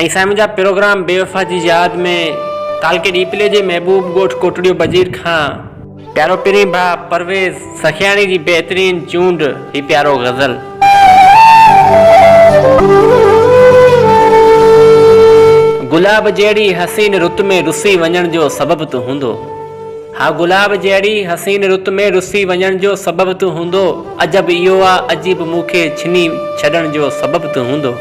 ऐसा मुझा प्रोग्राम बेवफा जी याद में काल के डीपले जे महबूब गोठ कोटड़ियो बजीर खां प्यारो पिरी भा परवेज सखियाणी जी बेहतरीन चूंड ही प्यारो गजल। गुलाब जहिड़ी हसीन रुत में रुसी वञण जो सबब तू हूंदो। हाँ, गुलाब जहिड़ी हसीन रुत में रुसी वञण जो सबब तू हूंदो। अजब इहो आ अजीब मूंखे छिनी छॾण जो सबब तू हूंदो।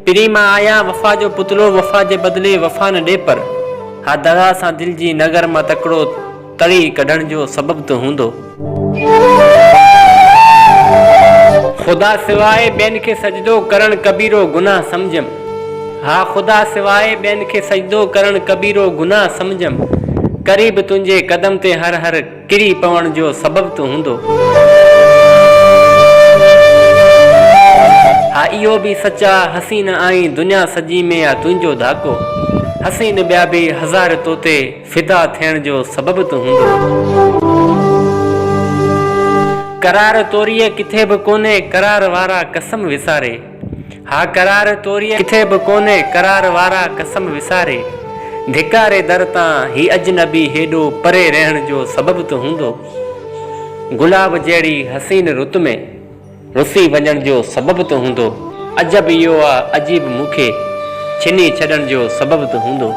पिरी मां आया वफ़ा जो पुतलो वफ़ा जे बदिले वफ़ा न ॾे पर। हा, दगा सां दिल जी नगर मां तकिड़ो तड़ी कढण जो सबब तू हूंदो। खुदा सिवाय ॿियनि खे सजदो करण कबीरो गुनाह समझम। हा, खुदा सिवाय ॿियनि खे सजदो करण कबीरो गुनाह समझम। करीब तुंहिंजे कदम ते हर हर किरी पवण जो सबब तू हूंदो। हा, इहो बि सचा हसीन आई दुनिया सजी में आ तुंहिंजो धाको। हसीन ॿिया बि हज़ार तो ते फिदा थियण जो सबब तू हूंदो। करार तोरीअ किथे बि कोन्हे करार वारा कसम विसारे। हा, करार तोरीअ किथे बि कोन्हे करार वारा कसम विसारे। धिकारे दर तां ही अजनबी हेॾो परे रहण जो सबब तू हूंदो। गुलाब जहिड़ी हसीन रुत में रुसी वञण जो सबब तू हूंदो। अजब इहो आ अजीब मूंखे छिनी छॾण जो सबब तू हूंदो।